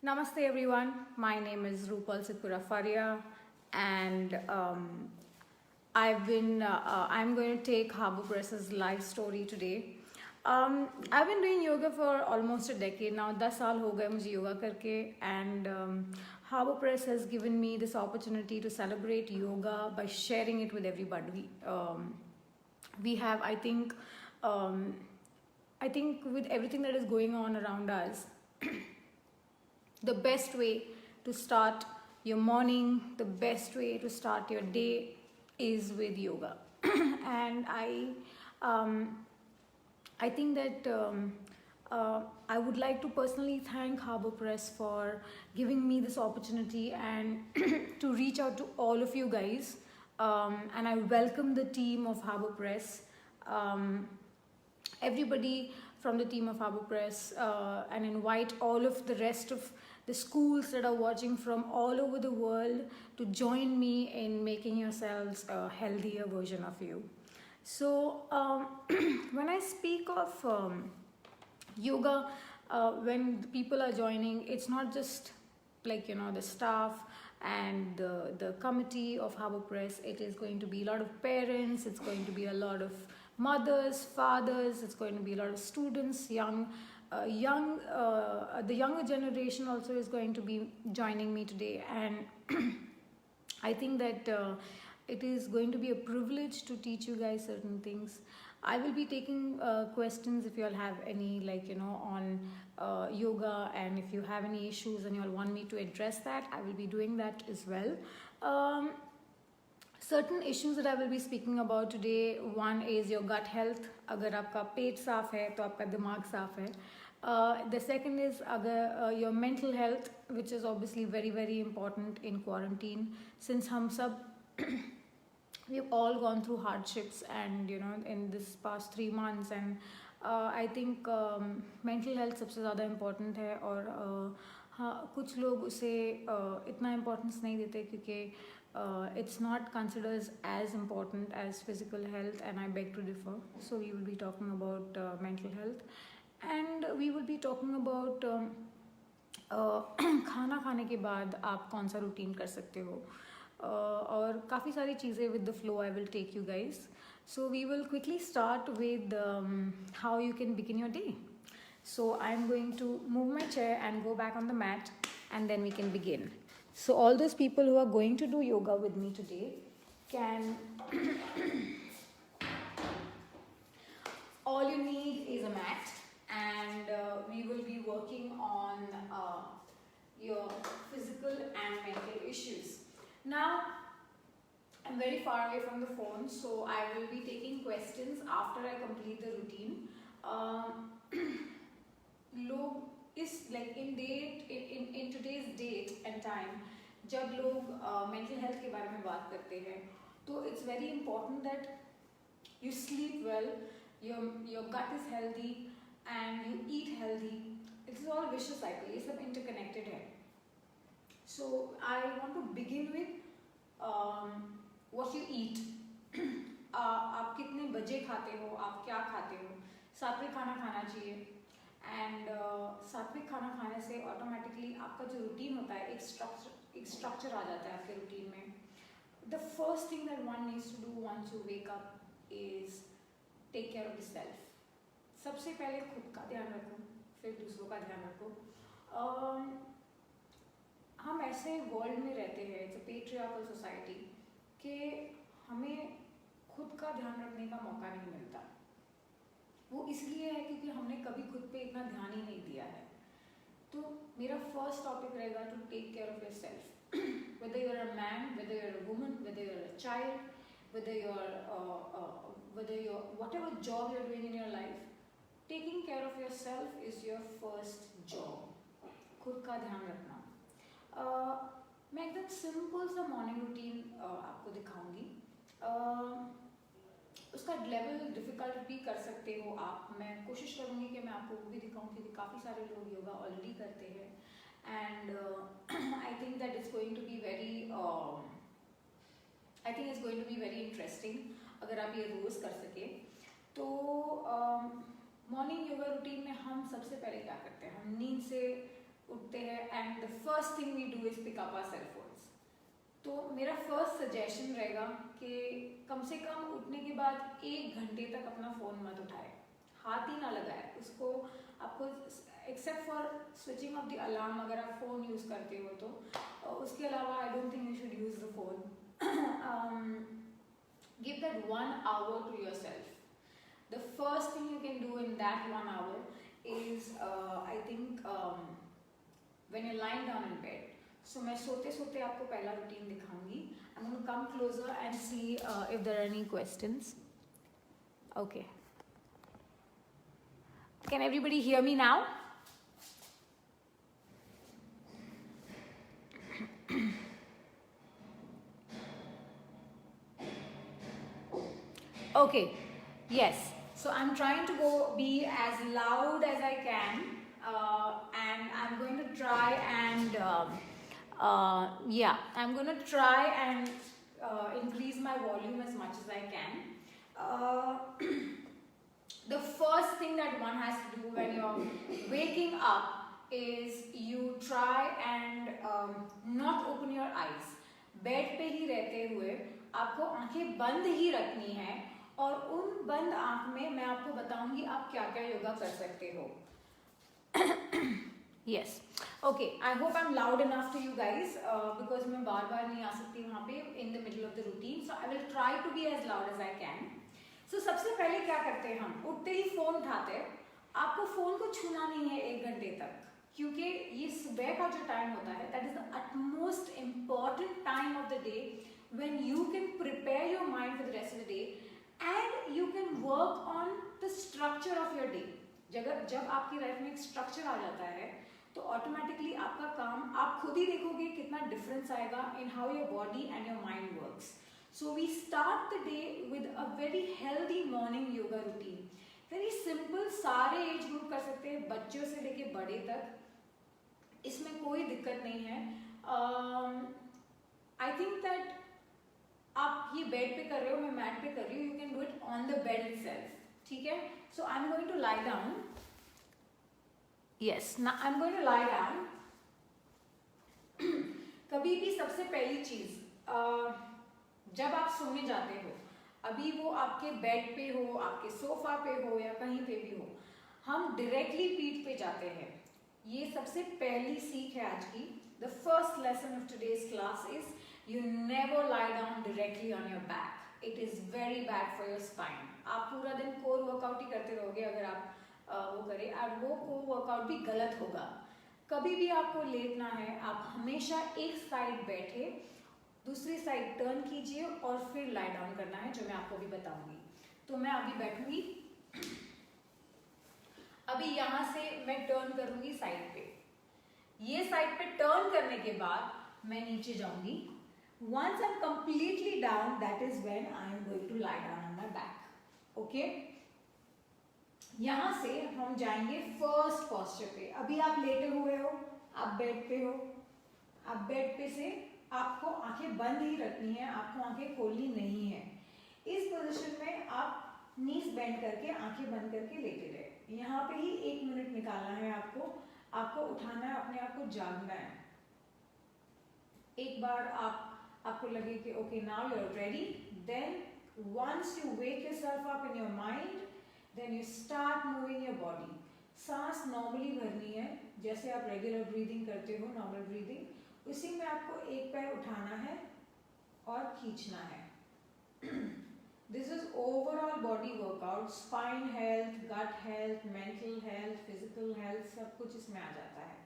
Namaste everyone. My name is Rupal Sitpura Faria, and I'm going to take Harbour Press's life story today. I've been doing yoga for almost a decade now. 10 साल हो गए मुझे योगा करके, and Harbour Press has given me this opportunity to celebrate yoga by sharing it with everybody. We have, I think, with everything that is going on around us, the best way to start your morning, the best way to start your day is with yoga. And I think that I would like to personally thank Harbour Press for giving me this opportunity and to reach out to all of you guys. And I welcome the team of Harbour Press, everybody from the team of Harbour Press, and invite all of the rest of the schools that are watching from all over the world to join me in making yourselves a healthier version of you. So when I speak of yoga, when people are joining, it's not just like, the staff and the committee of Harbour Press. It is going to be a lot of parents, it's going to be a lot of mothers, fathers, it's going to be a lot of students, the younger generation also is going to be joining me today. And I think that it is going to be a privilege to teach you guys certain things. I will be taking questions if you all have any, on yoga, and if you have any issues and you all want me to address that, I will be doing that as well. Certain issues that I will be speaking about today, one is your gut health. अगर आपका पेट साफ है तो आपका दिमाग साफ है. The second is your mental health, which is obviously very very important in quarantine, since हम सब we've all gone through hardships, and in this past 3 months, and I think mental health सबसे ज़्यादा important है. और हाँ, कुछ लोग उसे इतना importance नहीं देते क्योंकि it's not considered as important as physical health, and I beg to differ. So we will be talking about mental health, and we will be talking about खाना खाने के बाद आप कौन सा रूटीन कर सकते हो, और काफ़ी सारी चीज़ें with the flow I will take you guys. So we will quickly start with how you can begin your day. So I'm going to move my chair and go back on the mat, and then we can begin. So all those people who are going to do yoga with me today can all you need is a mat, and we will be working on your physical and mental issues. Now I'm very far away from the phone, so I will be taking questions after I complete the routine. लोग इस in today's date and time, जब लोग mental health के बारे में बात करते हैं, तो it's very important that you sleep well, your gut is healthy, and you eat healthy. It is all vicious cycle, ये सब interconnected है. So I want to begin with what you eat. आप कितने बजे खाते हो, आप क्या खाते हो. सात्विक खाना खाना चाहिए, एंड सात्विक खाना खाने से ऑटोमेटिकली आपका जो रूटीन होता है, एक स्ट्रक्चर आ जाता है आपके रूटीन में. The first thing that one needs to do once you wake up is take care of yourself. सबसे पहले खुद का ध्यान रखो, फिर दूसरों का ध्यान रखो. हम ऐसे वर्ल्ड में रहते हैं, इट्स अ पेट्रियार्कल सोसाइटी, कि हमें खुद का ध्यान रखने का मौका नहीं मिलता. वो इसलिए है क्योंकि हमने कभी खुद पे इतना ध्यान ही नहीं दिया है. तो मेरा फर्स्ट टॉपिक रहेगा to take care of yourself. whether you're a man, whether you're a woman, whether you're a child, whether you're whatever job you're doing in your life, taking care of yourself is your first job. खुद का ध्यान रखना. मैं एकदम simple सा morning routine आपको दिखाऊंगी. उसका लेवल डिफ़िकल्ट भी कर सकते हो आप. मैं कोशिश करूँगी कि मैं आपको वो भी दिखाऊँ, क्योंकि काफ़ी सारे लोग योगा ऑलरेडी करते हैं, and I think that is going to be very interesting अगर आप ये रोज़ कर सके. तो मॉर्निंग योगा रूटीन में हम सबसे पहले क्या करते हैं, हम नींद से उठते हैं and the first thing we do is pick up our cell phones. तो मेरा फर्स्ट सजेशन रहेगा कि कम से कम उठने के बाद 1 घंटे तक अपना फ़ोन मत उठाए, हाथ ही ना लगाए उसको। आपको except for switching off the alarm अगर आप फ़ोन यूज़ करते हो तो उसके अलावा I don't think you should use the phone. Give that 1 hour to yourself. The first thing you can do in that 1 hour is I think when you're lying down in bed. So मैं सोते सोते आपको पहला routine दिखाऊंगी. I'm going to come closer and see if there are any questions. Okay. Can everybody hear me now? Okay. Yes. So I'm trying to be as loud as I can, and I'm going to try and I'm going to try and increase my volume as much as I can. The first thing that one has to do when you're waking up is you try and not open your eyes. Bed पे ही रहते हुए आपको आंखें बंद ही रखनी है, और उन बंद आंख में मैं आपको बताऊंगी आप क्या क्या योगा कर सकते हो. Yes. Okay. I hope I'm loud enough to you guys because मैं बार बार नहीं आ सकती वहाँ पे in the middle of the routine. So I will try to be as loud as I can. So सबसे पहले क्या करते हैं, हम उठते ही फोन उठाते हैं. आपको फोन को छूना नहीं है 1 घंटे तक, क्योंकि ये सुबह का जो टाइम होता है that is the utmost important time of the day when you can prepare your mind for the rest of the day and you can work on the structure of your day. जब आपकी life में एक structure आ जाता है तो automatically आपका काम आप खुद ही देखोगे कितना डिफरेंस आएगा in how your body and your mind works. So we start the day with a very healthy morning yoga routine. Very simple, सारे एज ग्रुप कर सकते हैं, बच्चों से लेके बड़े तक, इसमें कोई दिक्कत नहीं है. आई थिंक दैट आप ये बेड पे कर रहे हो, मैं मैट पे कर रही हूँ, you can do it on the bed itself. ठीक है. So I am going to lie down. Yes, now I am going to lie down. कभी भी सबसे पहली चीज जब आप सोने जाते हो, अभी वो आपके बेड पे हो, आपके सोफा पे हो या कहीं पे भी हो, हम डायरेक्टली पीठ पे जाते हैं. ये सबसे पहली सीख है आज की. The first lesson of today's class is you never lie down directly on your back. It is very bad for your spine. आप पूरा दिन कोर वर्कआउट ही करते रहोगे अगर आप वो करें, और वो कोर वर्कआउट भी गलत होगा. कभी भी आपको लेटना है, आप हमेशा एक साइड बैठे, दूसरी साइड टर्न कीजिए और फिर लाई डाउन करना है, जो मैं आपको भी बताऊंगी. तो मैं अभी बैठूंगी, अभी यहाँ से मैं टर्न करूंगी साइड पे. ये साइड पे टर्न करने के बाद मैं नीचे जाऊंगी. Once I'm completely down, that is when I am going to lie down on my back. Okay? यहाँ से हम जाएंगे फर्स्ट पोस्चर पे. अभी आप लेटे हुए हो, आप बेड पे हो. आप बेड पे से आपको आंखें बंद ही रखनी है, आपको आंखें खोलनी नहीं है. इस पोजीशन में आप नीज बेंड करके आंखें बंद करके लेटे रहे. यहाँ पे ही 1 मिनट निकालना है आपको उठाना है, अपने आप को जागना है. एक बार आपको लगे कि okay now you are ready, then once you wake yourself up in your mind, then you start moving your body. सांस नॉर्मली भरनी है, जैसे आप रेगुलर ब्रीदिंग करते हो, नॉर्मल ब्रीदिंग, उसी में आपको एक पैर उठाना है और खींचना है. This is overall body workout. Spine health, gut health, mental health, physical health, सब कुछ इसमें आ जाता है.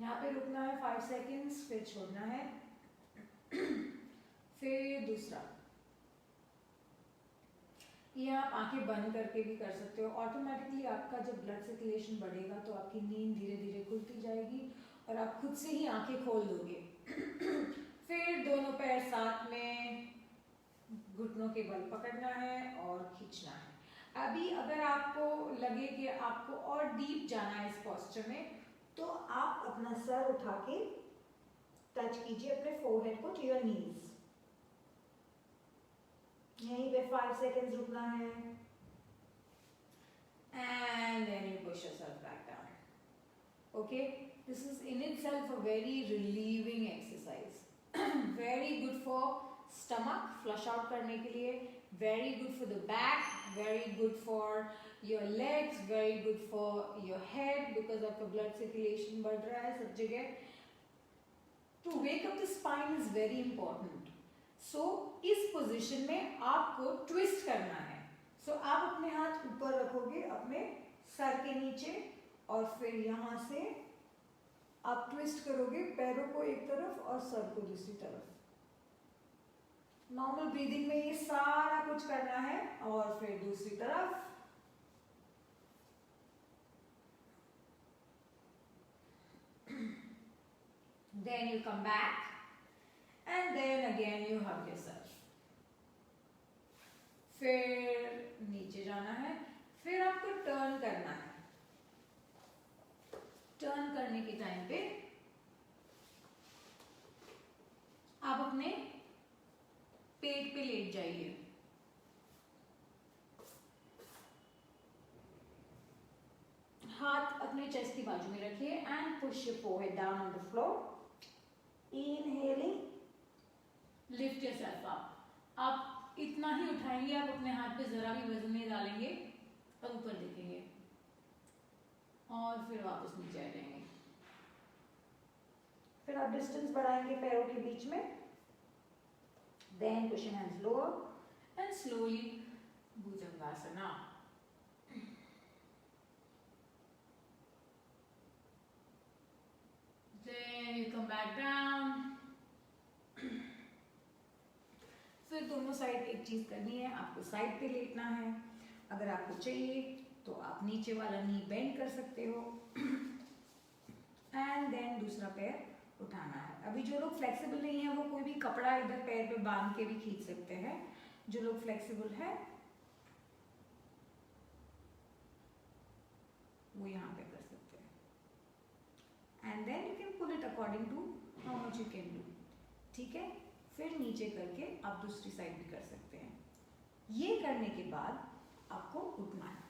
यहाँ पे रुकना है 5 सेकेंड्स, फिर छोड़ना है, फिर दूसरा. ये आप आंखें बंद करके भी कर सकते हो. ऑटोमेटिकली आपका जब ब्लड सर्कुलेशन बढ़ेगा तो आपकी नींद धीरे धीरे खुलती जाएगी और आप खुद से ही आंखें खोल दोगे. फिर दोनों पैर साथ में, घुटनों के बल पकड़ना है और खींचना है. अभी अगर आपको लगे कि आपको और डीप जाना है इस पोस्चर में, तो आप अपना सर उठा के टच कीजिए अपने फोरहेड को टू योर नीज. यहीं पे 5 सेकेंड्स रुकना है and then you push yourself back down. Okay, this is in itself a very relieving exercise. Very good for stomach, flush out करने के लिए, very good for the back, very good for your legs, very good for your head because आपका blood circulation बढ़ रहा है सब जगह. To wake up the spine is very important. So इस पोजीशन में आपको ट्विस्ट करना है. So आप अपने हाथ ऊपर रखोगे अपने सर के नीचे और फिर यहाँ से आप ट्विस्ट करोगे पैरों को एक तरफ और सर को दूसरी तरफ. नॉर्मल ब्रीदिंग में ये सारा कुछ करना है और फिर दूसरी तरफ. Then you come back and then again you hug yourself. फिर नीचे जाना है, फिर आपको टर्न करना है. टर्न करने के टाइम पे आप अपने पेट पे लेट जाइए. हाथ अपने चेस्ट की बाजू में रखिए and push your forehead down on the floor. Inhaling, lift yourself up. आप इतना ही उठाएंगे, आप अपने हाथ पे जरा भी वजन नहीं डालेंगे और ऊपर देखेंगे और फिर वापस नीचे आ जाएंगे. फिर आप डिस्टेंस बढ़ाएंगे पैरों के बीच में. Then pushing hands lower and slowly Bhujangasana. Then you come back down. फिर दोनों साइड एक चीज करनी है, आपको साइड पे लेटना है. अगर आपको चाहिए तो आप नीचे वाला नी बेंड कर सकते हो एंड देन दूसरा पैर उठाना है. अभी जो लोग फ्लेक्सिबल नहीं है वो कोई भी कपड़ा इधर पैर पे बांध के भी खींच सकते हैं. जो लोग फ्लेक्सिबल है वो यहाँ पे कर सकते हैं and then you can pull it according to how much you can do. ठीक है, फिर नीचे करके आप दूसरी साइड भी कर सकते हैं. ये करने के बाद आपको उठना है.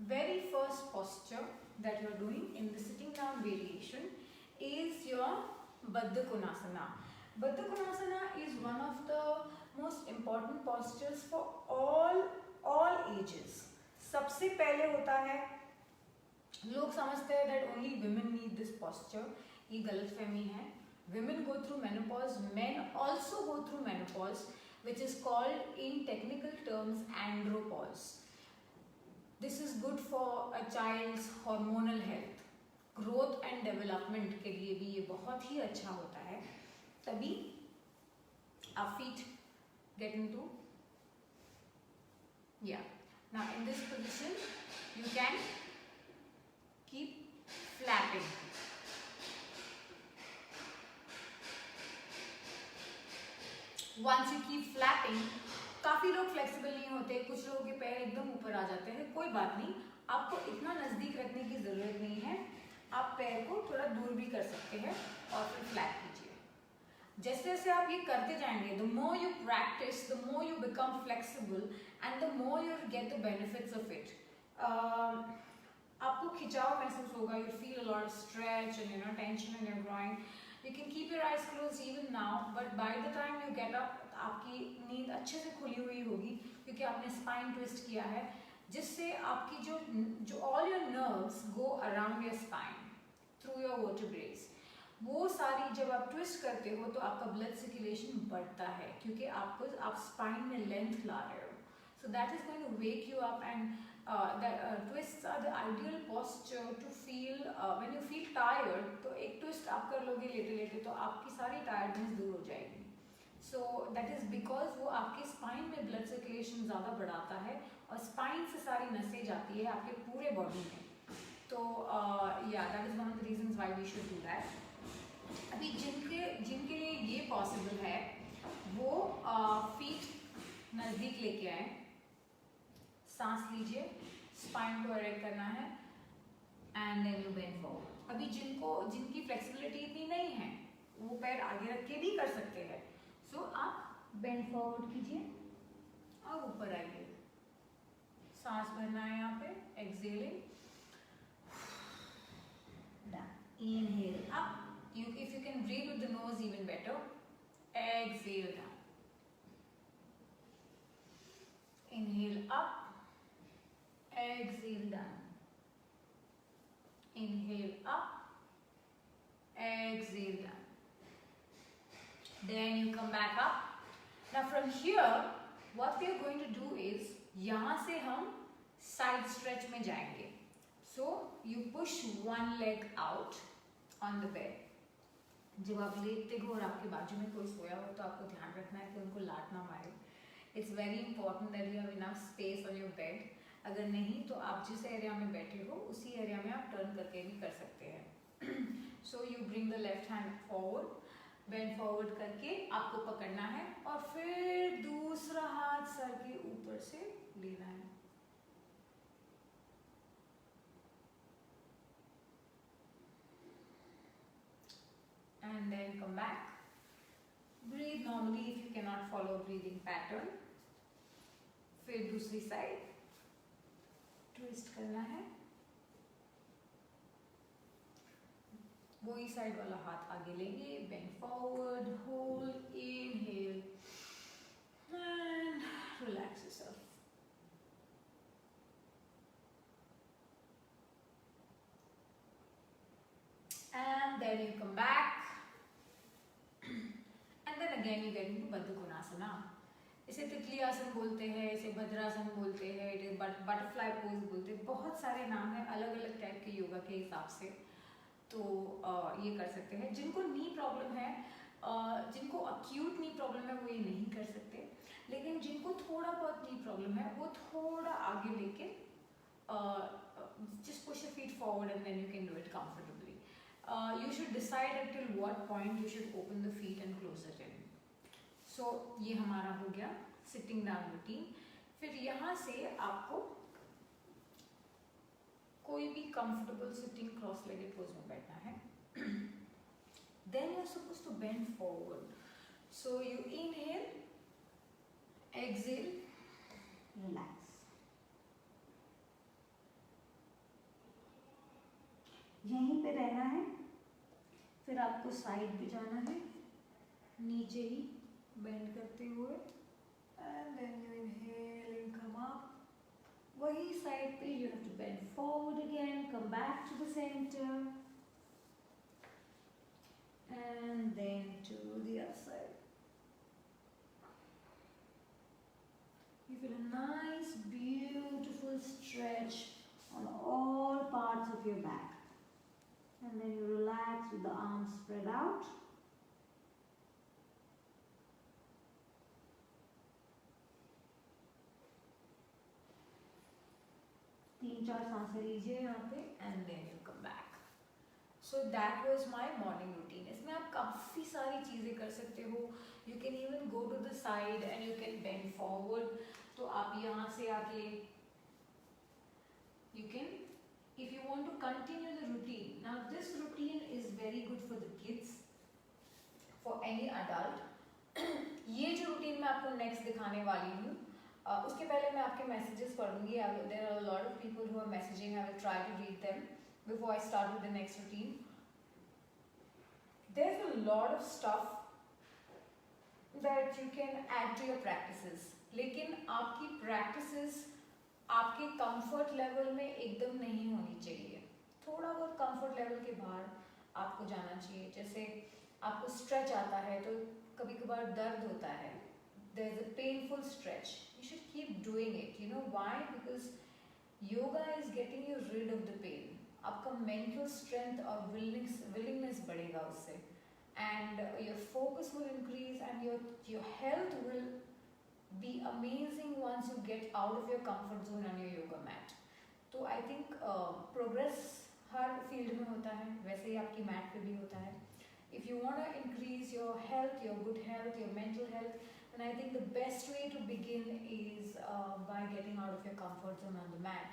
Very first posture that you are doing in the sitting down variation is your Baddha Konasana. Baddha Konasana is one of the most important postures for all ages. सबसे पहले होता है, लोग समझते हैं that only women need this posture. ये गलतफहमी है. Women go through menopause, men also go through menopause, which is called in technical terms andropause. This is good for a child's hormonal health. Growth and development के लिए भी ये बहुत ही अच्छा होता है. तभी आप feet get into now in this position you can keep flapping. Once you keep flapping, काफी लोग फ्लेक्सिबल नहीं होते, कुछ लोगों के पैर एकदम ऊपर आ जाते हैं. कोई बात नहीं, आपको इतना नजदीक रखने की जरूरत नहीं है. आप पैर को थोड़ा दूर भी कर सकते हैं और फिर फ्लैट कीजिए. जैसे जैसे आप ये करते जाएंगे, the more you practice the more you become flexible and the more you get the benefits of it. आपको खिंचाव महसूस होगा. You feel a lot of stretch and tension in your groin. You can keep your eyes close even now, but by the time you get up आपकी नींद अच्छे से खुली हुई होगी क्योंकि आपने स्पाइन ट्विस्ट किया है, जिससे आपकी जो all your nerves go around your spine through your vertebrae. वो सारी जब आप ट्विस्ट करते हो तो आपका ब्लड सर्कुलेशन बढ़ता है क्योंकि आप स्पाइन में लेंथ ला रहे हो. So that is going to wake you up and twists are the ideal posture to feel. When you feel tired तो एक ट्विस्ट आप कर लोगे लेटे लेटे तो आपकी सारी टायर्डनेस दूर हो जाएगी. सो दैट इज बिकॉज वो आपके स्पाइन में ब्लड सर्कुलेशन ज़्यादा बढ़ाता है और स्पाइन से सारी नसें जाती है आपके पूरे बॉडी में. तो that is one of the reasons why we should do that. अभी जिनके लिए ये पॉसिबल है वो फीट नज़दीक लेके आए, सांस लीजिए, स्पाइन को एरेक्ट करना है and then you bend forward. अभी जिनकी फ्लेक्सिबिलिटी इतनी नहीं है वो पैर आगे रख के भी कर सकते हैं. सो आप बेंड फॉरवर्ड कीजिए और ऊपर आइए. सांस भरना है यहाँ पे, exhaling Inhale up. If you can breathe with the nose, even better. Exhale down. Inhale up. Exhale down. Inhale up. Exhale down. Then you come back up. Now from here, what we are going to do is, यहाँ से हम side stretch में जाएंगे. So you push one leg out on the bed. जब आप लेटते हो और आपके बाजू में कोई सोया हो तो आपको ध्यान रखना है कि उनको लात ना मारे. It's very important that you have enough space on your bed. अगर नहीं तो आप जिस एरिया में बैठे हो उसी एरिया में आप टर्न करके भी कर सकते हैं. So you bring the left hand forward, bend forward करके आपको पकड़ना है और फिर दूसरा हाथ सर के ऊपर से लेना है. And then come back. Breathe normally if you cannot follow breathing pattern. फिर दूसरी साइड ट्विस्ट करना है. वही साइड वाला हाथ आगे लेंगे. Bend forward, hold, inhale and relax yourself. And then you come back. And then again you get into Baddha Konasana. इसे तितली आसन बोलते हैं, इसे भद्रासन बोलते हैं, इसे बटरफ्लाई पोज बोलते हैं. बहुत सारे नाम हैं अलग अलग टाइप के योगा के हिसाब से. तो ये कर सकते हैं. जिनको नी प्रॉब्लम है, जिनको अक्यूट नी प्रॉब्लम है वो ये नहीं कर सकते. लेकिन जिनको थोड़ा बहुत नी प्रॉब्लम है वो थोड़ा आगे लेके just push your feet forward and then you can do it comfortably. You should decide until what point you should open the feet and close it in. So ये हमारा हो गया सिटिंग डाउन रूटीन. फिर यहाँ से आपको कोई भी comfortable sitting cross legged pose में बैठना है. Then you're supposed to bend forward. So you inhale, exhale, relax. यहीं पे रहना है. फिर आपको साइड पे जाना है, नीचे ही बेंड करते हुए. And then you inhale and come up. वही साइड पे you have to bend forward again, come back to the center, and then to the other side. You feel a nice, beautiful stretch on all parts of your back, and then you relax with the arms spread out. तीन चार सांसें लीजिए यहाँ पे and then you come back. So that was my morning routine. इसमें आप काफ़ी सारी चीज़ें कर सकते हो. You can even go to the side and you can bend forward. तो आप यहाँ से आके you can, if you want to continue the routine. Now this routine is very good for the kids, for any adult. ये जो routine मैं आपको next दिखाने वाली हूँ, उसके पहले मैं आपके messages पढ़ूंगी. There are a lot of people who are messaging. I will try to read them before I start with the next routine. There's a lot of stuff that you can add to your practices. लेकिन आपकी practices आपके comfort level में एकदम नहीं होनी चाहिए. थोड़ा बहुत comfort level के बाहर आपको जाना चाहिए. जैसे आपको stretch आता है तो कभी कभार दर्द होता है. There's a painful stretch. You should keep doing it. You know why? Because yoga is getting you rid of the pain. आपका mental strength और willingness बढ़ेगा उससे, and your focus will increase and your health will be amazing once you get out of your comfort zone on your yoga mat. तो I think progress her field में होता है, वैसे ही आपकी mat पे भी होता है. If you want to increase your health, your good health, your mental health, then I think the best way to begin is by getting out of your comfort zone on the mat.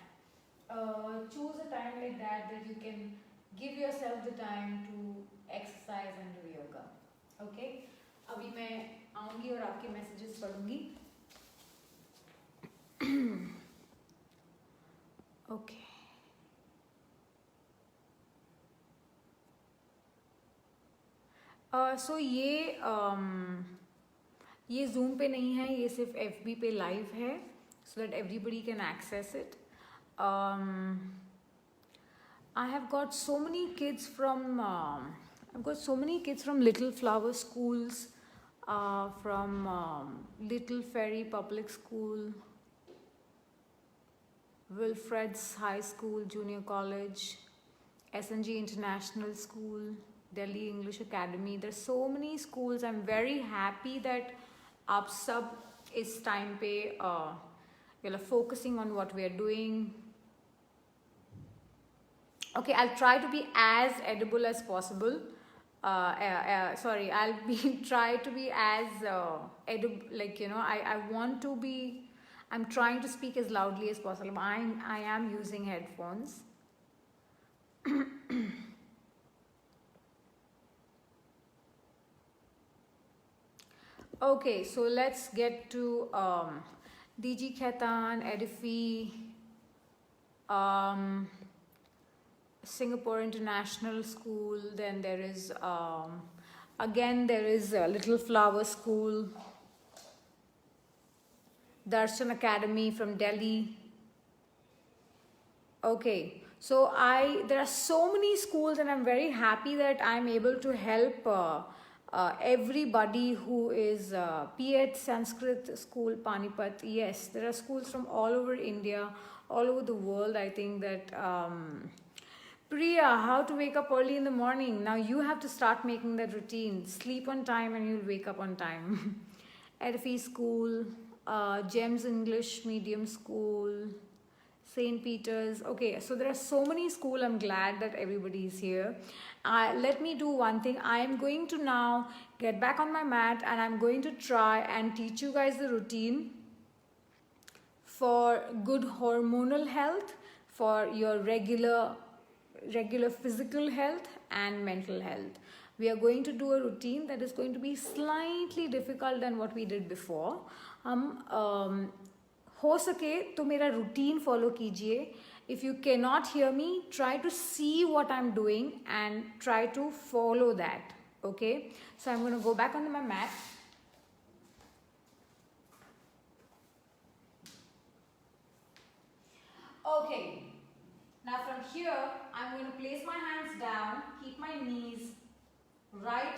Choose a time like that you can give yourself the time to exercise and do yoga. Okay? अभी मैं आऊँगी और आपके messages पढ़ूँगी. Okay. सो ये Zoom पे नहीं है, ये सिर्फ FB पे लाइव है, so that everybody can access it. I have got so many kids from Little Flower schools, from Little Ferry Public School, Wilfred's High School, Junior College, SNG International School, Delhi English Academy. There's so many schools. I'm very happy that आप सब इस time पे you're focusing on what we are doing. Okay, I'll try to be as edible as possible. Sorry, I'll be try to be as edible. Like, I want to be. I'm trying to speak as loudly as possible. I am using headphones. Okay, so let's get to DG Khaitan, Edifi, Singapore International School. Then there is again there is Little Flower School, Darshan Academy from Delhi. Okay, so there are so many schools, and I'm very happy that I'm able to help everybody who is PH Sanskrit School, Panipat. Yes, there are schools from all over India, all over the world. I think that Priya, how to wake up early in the morning. Now you have to start making that routine. Sleep on time and you'll wake up on time. Edifi School, Gems English Medium School, St. Peter's. Okay, so there are so many schools. I'm glad that everybody is here. Let me do one thing. I am going to now get back on my mat and I'm going to try and teach you guys the routine for good hormonal health, for your regular physical health and mental health. We are going to do a routine that is going to be slightly difficult than what we did before. हम हो सके तो मेरा routine follow कीजिए. If you cannot hear me, try to see what I'm doing and try to follow that. Okay, so I'm going to go back on my mat. Okay, now from here, I'm going to place my hands down, keep my knees right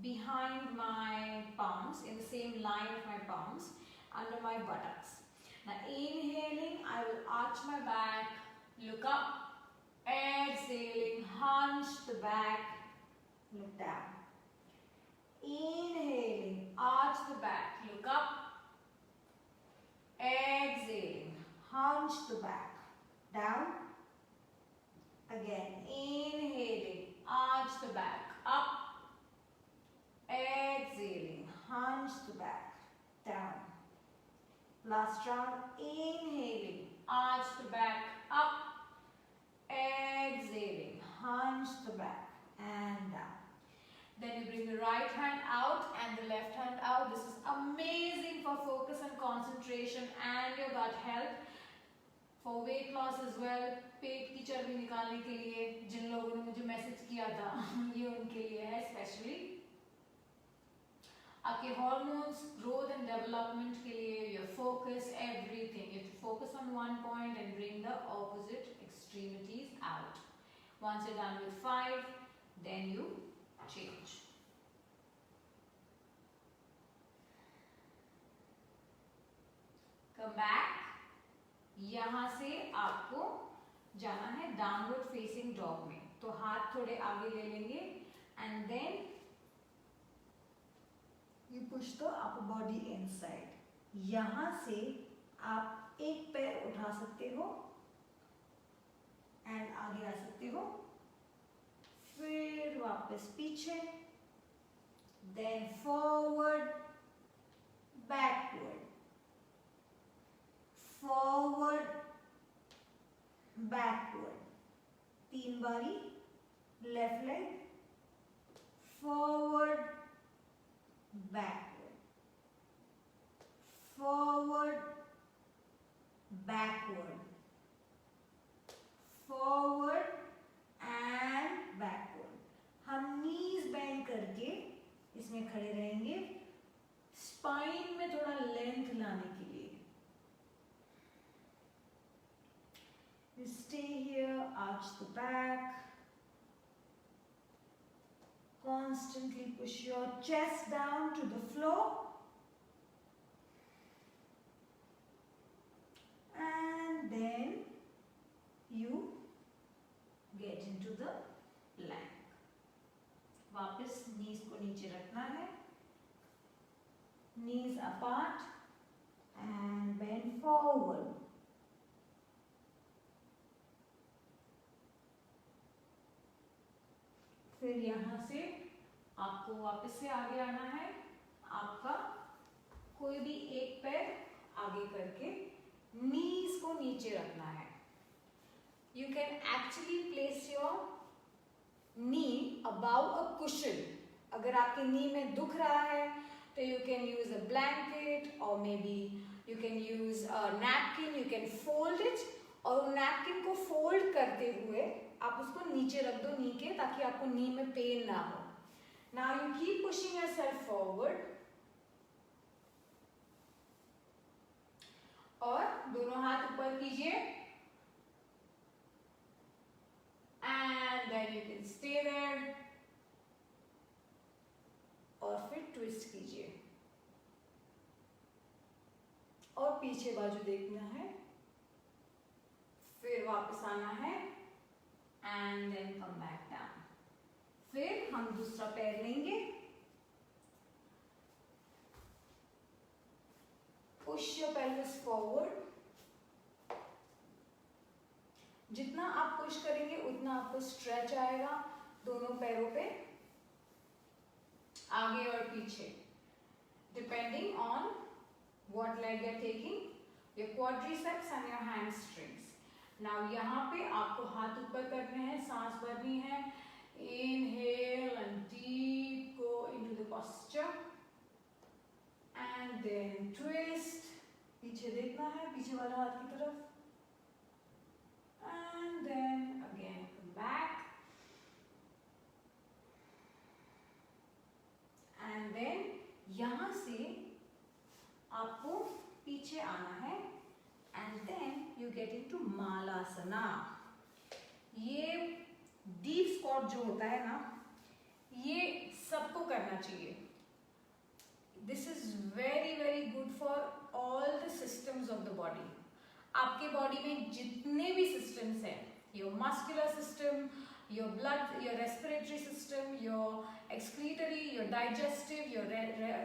behind my palms, in the same line of my palms, under my buttocks. Now inhaling, I will arch my back, look up. Exhaling, hunch the back, look down. Inhaling, arch the back, look up. Exhaling, hunch the back, down. Again, inhaling, arch the back, up. Exhaling, hunch the back, down. Last round, inhaling, arch the back, up. Exhaling, hunch the back and down. Then you bring the right hand out and the left hand out. This is amazing for focus and concentration and your gut health. For weight loss as well, पेट की चर्बी निकालने के लिए जिन लोगों ने मुझे message किया था ये उनके लिए है स्पेशली. आपके hormones, growth and development के लिए, your focus, everything. You have to focus on one point and bring the opposite extremities out. Once you're done with 5, then you change. Come back. यहाँ से आपको जाना है डाउनवर्ड फेसिंग डॉग में. तो हाथ थोड़े आगे ले लेंगे and then you push the upper body inside. यहाँ से आप एक पैर उठा सकते हो and आगे आ सकते हो. फिर वापस पीछे, then forward, backward, forward, backward. 3 बारी. Left leg, forward, backward, forward, backward, forward and backward. हम knees bend कर You stay here, arch the back. Constantly push your chest down to the floor. And then you get into the plank. वापस knees को नीचे रखना है. Knees apart and bend forward. फिर यहाँ से आपको वापस से आगे आना है. आपका कोई भी एक पैर आगे करके नीज को नीचे रखना है. You can actually place your knee above a cushion. अगर आपके नी में दुख रहा है तो you can use a blanket or maybe you can use a napkin. You can fold it और नैपकिन को फोल्ड करते हुए आप उसको नीचे रख दो नी के, ताकि आपको नी में पेन ना हो. Now you keep pushing yourself forward और दोनों हाथ ऊपर कीजिए and then you can stay there और फिर ट्विस्ट कीजिए और पीछे बाजू देखना है. फिर वापस आना है and then come back down. फिर हम दूसरा पैर लेंगे. Push your pelvis forward. जितना आप पुश करेंगे उतना आपको स्ट्रेच आएगा दोनों पैरों पे, आगे और पीछे, depending on what leg you're taking, your quadriceps and your hamstrings. Now यहाँ पे आपको हाथ ऊपर करने हैं, सांस भरनी है. Inhale and deep go into the posture and then twist. पीछे देखना है, पीछे वाला हाथ की तरफ. And then again come back. And then यहाँ से आपको पीछे आना है and then you get into Malasana. ये डीप स्क्वाट जो होता है ना, ये सबको करना चाहिए. This is very very good for all the systems of the body. आपके बॉडी में जितने भी systems हैं, your muscular system, your blood, your respiratory system, your excretory, your digestive, your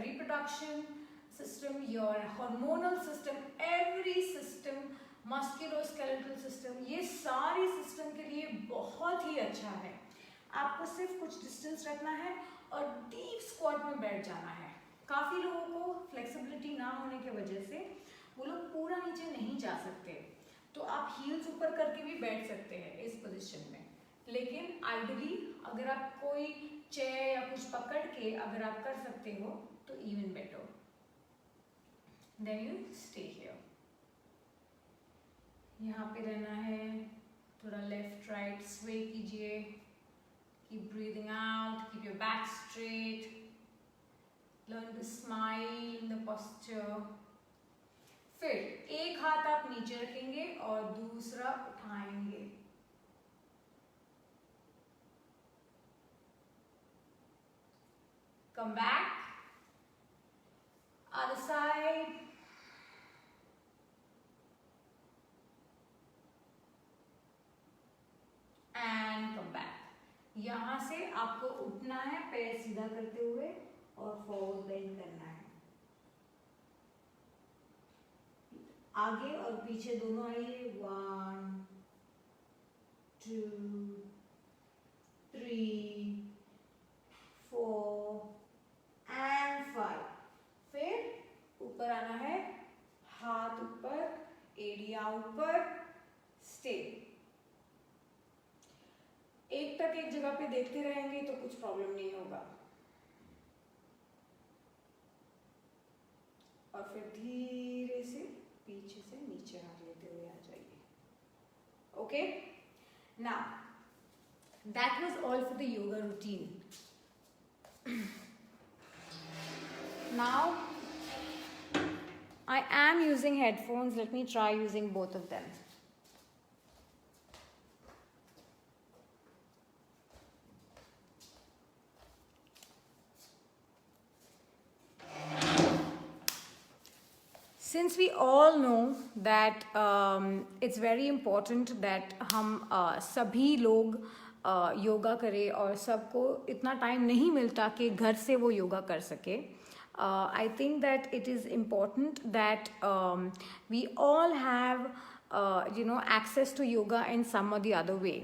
reproduction system, your hormonal system, every system, musculoskeletal system, ये सारे system के लिए बहुत ही अच्छा है. आपको सिर्फ कुछ distance रखना है और deep squat में बैठ जाना है. काफ़ी लोगों को flexibility ना होने की वजह से वो लोग पूरा नीचे नहीं जा सकते, तो आप हील्स ऊपर करके भी बैठ सकते हैं इस पोजीशन में. लेकिन आइडियली अगर आप कोई चेयर या कुछ पकड़ के अगर आप कर सकते हो तो even better. Then you stay here. यहाँ पे रहना है, थोड़ा लेफ्ट राइट स्वे कीजिए. Keep breathing out, keep your back straight, learn to smile in the posture. फिर एक हाथ आप नीचे रखेंगे और दूसरा उठाएंगे. Come back, other side, and come back. यहाँ से आपको उठना है पैर सीधा करते हुए और फॉरवर्ड बेंड करना है. आगे और पीछे दोनों आइए. 1 2 3 4 and 5. फिर ऊपर आना है, हाथ ऊपर, एड़ियां ऊपर, स्टे. एक तक एक जगह पे देखते रहेंगे तो कुछ प्रॉब्लम नहीं होगा. और फिर धीरे से पीछे से नीचे हाथ लेते हुए आ जाइए. Okay, now that was all for the yoga routine. Now I am using headphones. Let me try using both of them. since we all know that it's very important that हम सभी लोग योगा करें, और सबको इतना टाइम नहीं मिलता कि घर से वो योगा कर सके. I think that it is important that we all have access to yoga in some or the other way.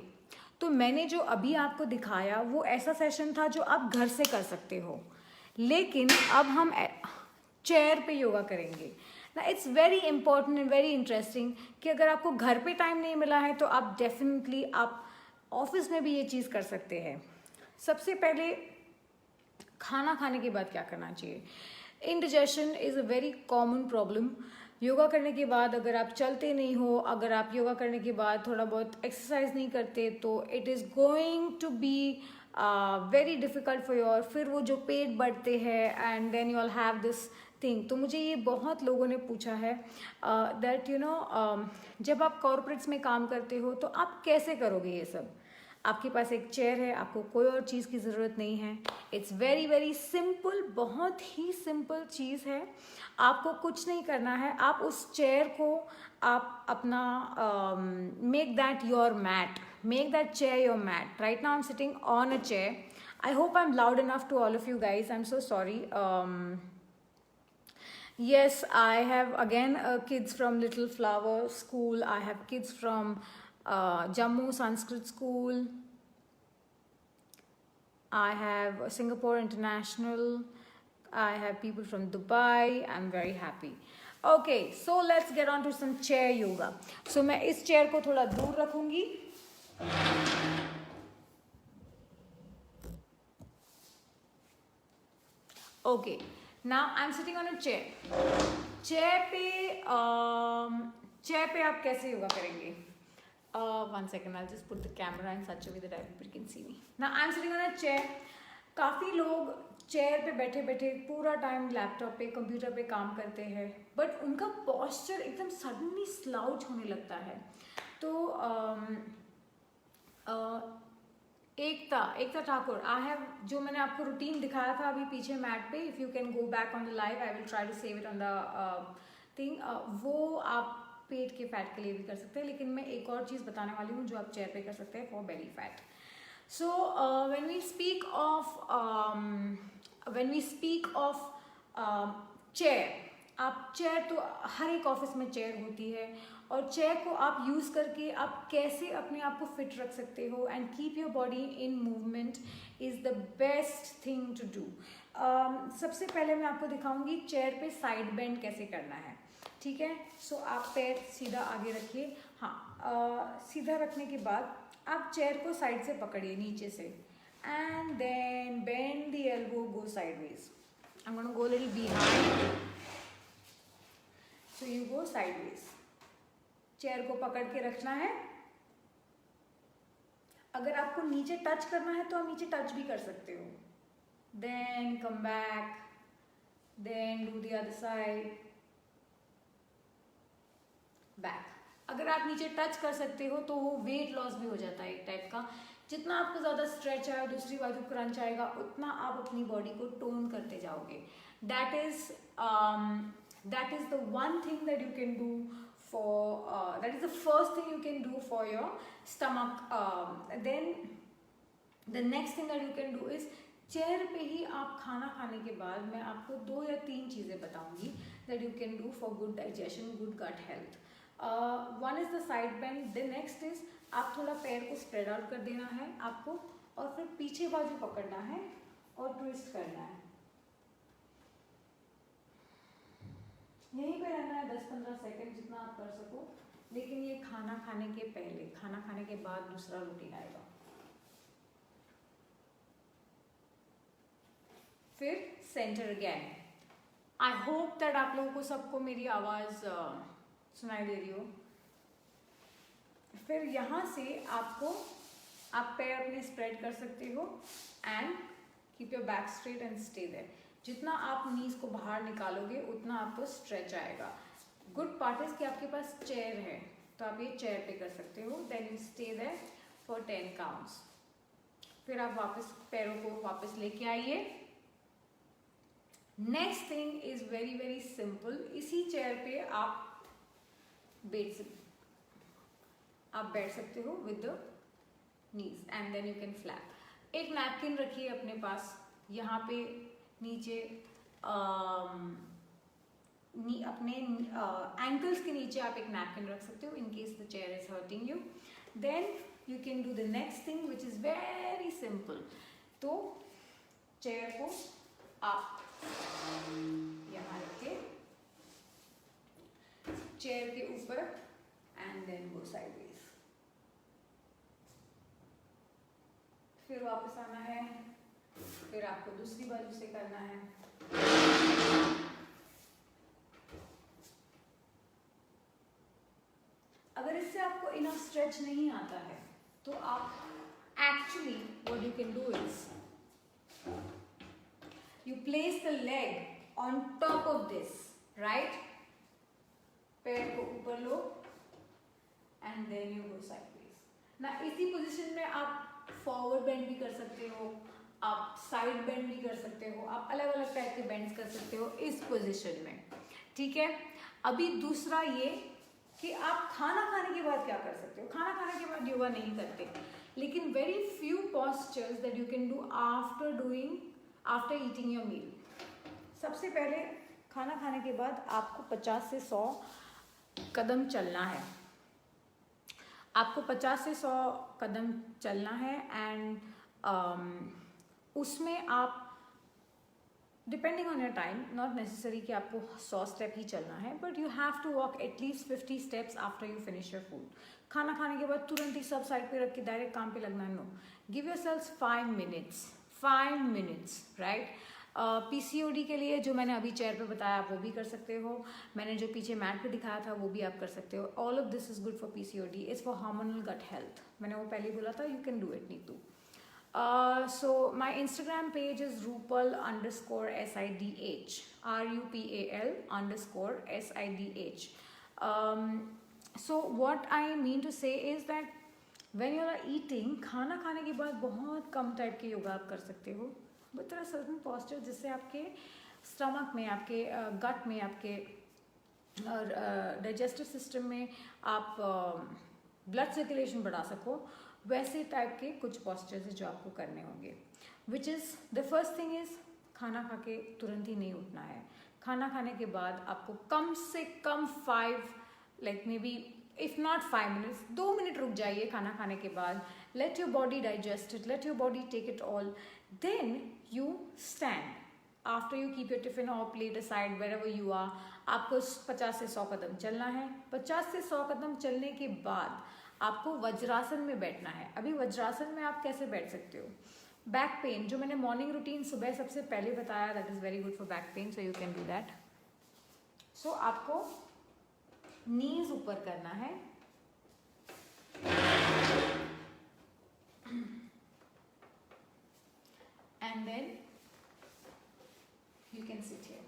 तो मैंने जो अभी आपको दिखाया वो ऐसा सेशन था जो आप घर से कर सकते हो, लेकिन अब हम चेयर पे योगा करेंगे ना. It's very important and very interesting कि अगर आपको घर पे टाइम नहीं मिला है तो आप डेफिनेटली आप ऑफिस में भी ये चीज़ कर सकते हैं. सबसे पहले खाना खाने के बाद क्या करना चाहिए. Indigestion is a very common problem. Yoga करने के बाद अगर आप चलते नहीं हो, अगर आप योगा करने के बाद थोड़ा बहुत एक्सरसाइज नहीं करते, तो it is going to be very difficult for your. फिर वो जो पेट बढ़ते हैं and then you all have this thing. तो मुझे ये बहुत लोगों ने पूछा है दैट जब आप कॉर्पोरेट्स में काम करते हो तो आप कैसे करोगे ये सब. आपके पास एक चेयर है, आपको कोई और चीज़ की ज़रूरत नहीं है. इट्स वेरी वेरी सिंपल, बहुत ही सिंपल चीज़ है. आपको कुछ नहीं करना है. आप उस चेयर को आप अपना make that your mat, make that chair your mat. Right now I am sitting on a chair. I hope I am loud enough to all of you guys. I am so sorry. Yes, I have again kids from Little Flower School. I have kids from Jammu Sanskrit School. I have Singapore International. I have people from Dubai. I'm very happy. Okay, so let's get on to some chair yoga. So मैं इस chair को थोड़ा दूर रखूंगी. Okay. Now I'm sitting on a chair. Chair पे आप कैसे योगा करेंगे. 1 second, I'll just put the camera in such a way that everybody can see me. Now I'm sitting on a chair. काफ़ी लोग चेयर पे बैठे बैठे पूरा टाइम लैपटॉप पे, कंप्यूटर पे काम करते हैं, बट उनका पॉस्चर एकदम सडनली स्लाउच होने लगता है. तो एकता ठाकुर, आई हैव, जो मैंने आपको रूटीन दिखाया था अभी पीछे मैट पे, if you can go back on the live, I will try to save it on the thing. वो आप पेट के फैट के लिए भी कर सकते हैं, लेकिन मैं एक और चीज़ बताने वाली हूँ जो आप चेयर पे कर सकते हैं for belly fat. So when we speak of chair, आप चेयर, तो हर एक ऑफिस में चेयर होती है, और चेयर को आप यूज़ करके आप कैसे अपने आप को फिट रख सकते हो and keep your body in movement is the best thing to do. सबसे पहले मैं आपको दिखाऊंगी चेयर पे साइड बेंड कैसे करना है. ठीक है. सो आप पैर सीधा आगे रखिए. हाँ, सीधा रखने के बाद आप चेयर को साइड से पकड़िए नीचे से, and then bend the elbow, go sideways. I am gonna go little behind, so you go sideways. Chair को पकड़ के रखना है. अगर आपको नीचे टच करना है तो आप नीचे टच भी कर सकते हो. Then come back, then do the other side, back. अगर आप नीचे टच कर सकते हो तो वो वेट लॉस भी हो जाता है एक टाइप का. जितना आपको ज़्यादा स्ट्रेच आए, दूसरी बाजू क्रंच आएगा, उतना आप अपनी बॉडी को टोन करते जाओगे. That is the one thing that you can do that is the first thing you can do for your stomach. Then the next thing that you can do is, chair पे ही आप खाना खाने के बाद मैं आपको 2 या 3 चीज़ें बताऊंगी that you can do for good digestion, good gut health. One is the side bend. The next is, आप थोड़ा पैर को स्प्रेड आउट कर देना है आपको, और फिर पीछे बाजू पकड़ना है और ट्विस्ट करना है. यहीं पे रहना है 10-15 सेकेंड, जितना आप कर सको. लेकिन ये खाना खाने के पहले, खाना खाने के बाद दूसरा रूटीन आएगा. फिर centre again. I hope that आप लोगों को सबको मेरी आवाज़ सुनाई दे रही हो. फिर यहाँ से आप पैर अपने स्प्रेड कर सकते हो and keep your back straight and stay there. जितना आप नीज को बाहर निकालोगे उतना आपको स्ट्रेच आएगा. गुड पार्ट इज कि आपके पास चेयर है, तो आप ये चेयर पे कर सकते हो. Then you stay there for 10 counts. फिर आप वापस पैरों को वापस लेके आइए next thing is very very simple. इसी चेयर पे आप बैठ सकते हो with the knees and then you can flap. एक नैपकिन रखिए अपने पास. यहाँ पे नीचे अपने एंकल्स के नीचे आप एक नैपकिन रख सकते हो in case the chair is hurting you. Then you can do the next thing which is very simple. तो चेयर को आप यहाँ रखिए चेयर के ऊपर एंड देन गो साइडवेज. फिर वापस आना है. फिर आपको दूसरी बाजू से करना है. अगर इससे आपको इनफ स्ट्रेच नहीं आता है तो आप actually what you can do is you place the leg on top of this, right? पैर को ऊपर लो and then you go sideways. ना इसी पोजीशन में आप फॉरवर्ड बेंड भी कर सकते हो, आप साइड बेंड भी कर सकते हो, आप अलग अलग टाइप के बेंड्स कर सकते हो इस पोजीशन में. ठीक है. अभी दूसरा ये कि आप खाना खाने के बाद क्या कर सकते हो. खाना खाने के बाद योगा नहीं करते, लेकिन very few postures that you can do after eating your meal. सबसे पहले खाना खाने के बाद आपको 50 से 100 कदम चलना है. आपको 50 से 100 कदम चलना है एंड उसमें आप depending on your time, not necessary कि आपको 100 स्टेप ही चलना है, but you have to walk at least 50 steps after you finish your food. खाना खाने के बाद तुरंत ही सब साइड पे रख के डायरेक्ट काम पे लगना. No, give yourself 5 minutes, right. PCOD के लिए जो मैंने अभी चेयर पे बताया आप वो भी कर सकते हो. मैंने जो पीछे मैट पे दिखाया था वो भी आप कर सकते हो. All of this is good for PCOD. It's for hormonal gut health. मैंने वो पहले बोला था. You can do it, Neetu. So my Instagram page is Rupal_SIDH, RUPAL_SIDH. So what I mean to say is that when you are eating, खाना खाने के बाद बहुत कम टाइप के योगा आप कर सकते हो. But there are certain postures जिससे आपके स्टमक में, आपके गट में, आपके डाइजेस्टिव सिस्टम में आप ब्लड सर्कुलेशन बढ़ा सको. वैसे टाइप के कुछ postures हैं जो आपको करने होंगे. Which is the first thing is खाना खा के तुरंत ही नहीं उठना है. खाना खाने के बाद आपको कम से कम 5 like maybe if not 5 minutes, 2 minute रुक जाइए खाना खाने के बाद. Let your body digest it, let your body take it all. Then you stand after you keep your tiffin और plate aside wherever you are. आपको 50 से 100 कदम चलना है. 50 से 100 कदम चलने के बाद आपको वज्रासन में बैठना है. अभी वज्रासन में आप कैसे बैठ सकते हो. बैक पेन, जो मैंने मॉर्निंग रूटीन सुबह सबसे पहले बताया, that is very good for back pain, so you can do that. So आपको नीज ऊपर करना है. And then you can sit here.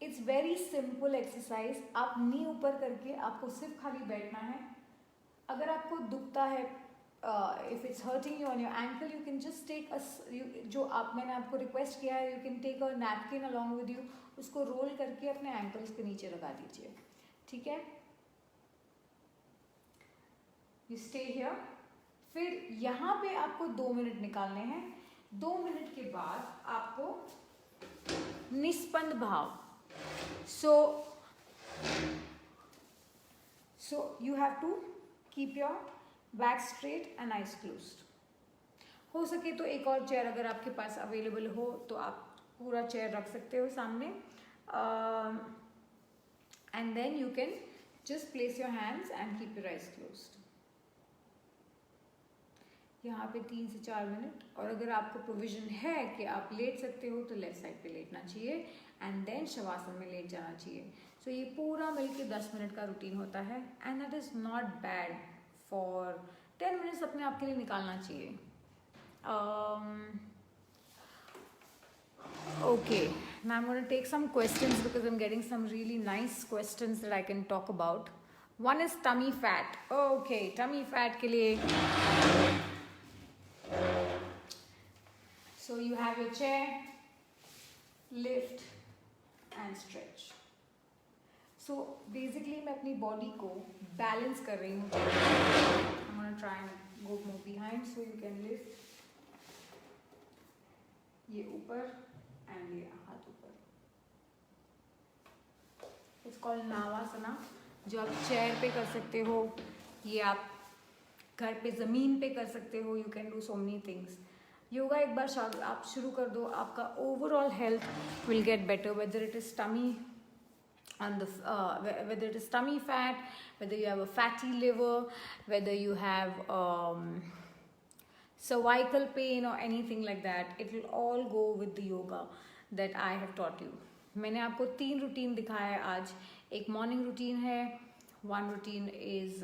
It's very simple exercise. आप नी ऊपर करके आपको सिर्फ खाली बैठना है. अगर आपको दुखता है, if it's hurting you on your ankle, you can just take जो मैंने आपको रिक्वेस्ट किया है, you can take a napkin along with you. उसको रोल करके अपने एंकल्स के नीचे लगा दीजिए. ठीक है. You stay here. फिर यहाँ पे आपको 2 मिनट निकालने हैं. 2 मिनट के बाद आपको निस्पंद भाव. So you have to keep your back straight and eyes closed. हो सके तो एक और चेयर अगर आपके पास अवेलेबल हो तो आप पूरा चेयर रख सकते हो सामने. And then you can just place your hands and keep your eyes closed. यहाँ पे 3 से 4 मिनट. और अगर आपको प्रोविजन है कि आप लेट सकते हो तो लेफ्ट साइड पे लेटना चाहिए एंड देन शवासन में लेट जाना चाहिए. सो ये पूरा मिलके 10 मिनट का रूटीन होता है and that is not bad. For 10 minutes अपने आप के लिए निकालना चाहिए. Okay, now I'm going to take some questions because I'm getting some really nice questions that I can talk about. One is tummy fat. Okay, tummy fat के लिए. So you have your chair. Lift and stretch. So basically मैं अपनी body को balance कर रही हूँ. I'm gonna try and go more behind so you can lift. ये ऊपर एंड ये हाथ ऊपर. It's called नावासना, जो आप चेयर पे कर सकते हो, ये आप घर पे ज़मीन पे कर सकते हो. You can do so many things. Yoga एक बार आप शुरू कर दो, आपका overall health will get better. Whether it is tummy on the whether it is tummy fat, whether you have a fatty liver, whether you have cervical pain or anything like that, it will all go with the yoga that I have taught you. मैंने आपको 3 routine दिखाया है आज. एक morning routine है, one routine is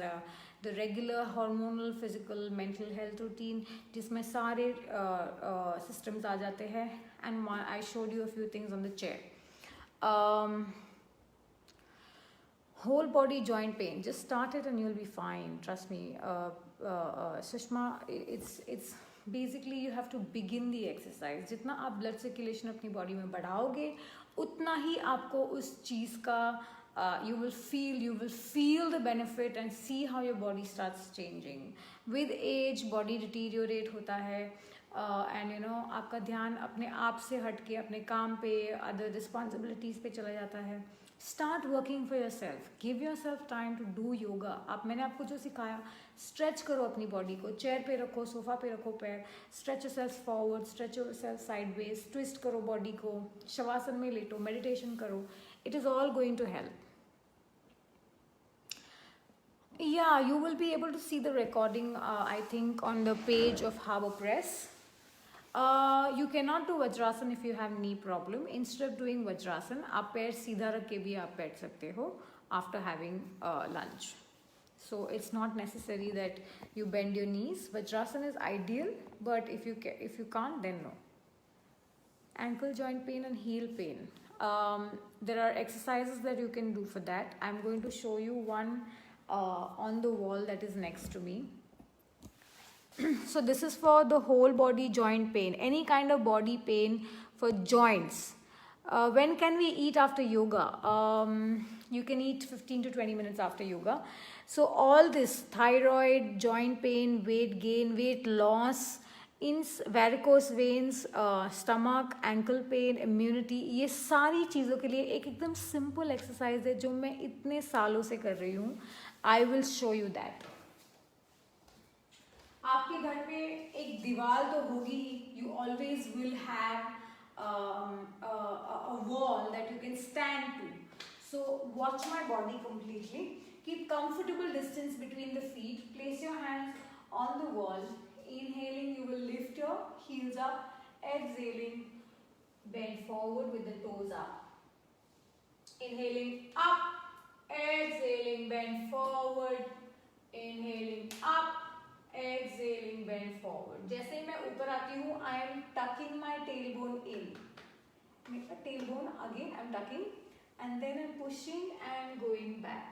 the regular hormonal physical mental health routine जिसमें सारे systems आ जाते हैं, and I showed you a few things on the chair. Whole body joint pain, just start it and you'll be fine, trust me. Sushma, it's basically you have to begin the exercise. जितना आप blood circulation अपनी body में बढ़ाओगे उतना ही आपको उस चीज़ का you will feel the benefit and see how your body starts changing. With age body deteriorate होता है, and you know आपका ध्यान अपने आप से हट के अपने काम पे other responsibilities पे चला जाता है. Start working for yourself. Give yourself time to do yoga. मैंने आपको जो सिखाया, stretch करो अपनी body को, chair पे रखो, sofa पे रखो पैर, stretch yourself forward, stretch yourself sideways, twist करो body को, शवासन में लेटो, meditation करो. It is all going to help. Yeah, you will be able to see the recording, I think, on the page of Harbour Press. You cannot do Vajrasan if you have knee problem. Instead of doing Vajrasan, आप पैर सीधा रख के भी आप बैठ सकते हो after having lunch. So it's not necessary that you bend your knees. Vajrasan is ideal, but if you can't, then no. Ankle joint pain and heel pain. There are exercises that you can do for that. I'm going to show you one on the wall that is next to me. So this is for the whole body joint pain, any kind of body pain for joints. When can we eat after yoga? You can eat 15 to 20 minutes after yoga. So all this thyroid, joint pain, weight gain, weight loss, varicose veins, stomach, ankle pain, immunity, ये सारी चीज़ों के लिए एक एकदम simple exercise है जो मैं इतने सालों से कर रही हूँ. I will show you that. आपके घर पे एक दीवार तो होगी ही. You always will have a wall that you can stand to. So watch my body completely. Keep comfortable distance between the feet. Place your hands on the wall. Inhaling, you will lift your heels up. Exhaling, bend forward with the toes up. Inhaling up. Exhaling, bend forward. Inhaling up. Exhaling, bend forward. जैसे ही मैं ऊपर आती हूँ, I am tucking my tailbone in. Make the tailbone again. I'm tucking, and then I'm pushing and going back.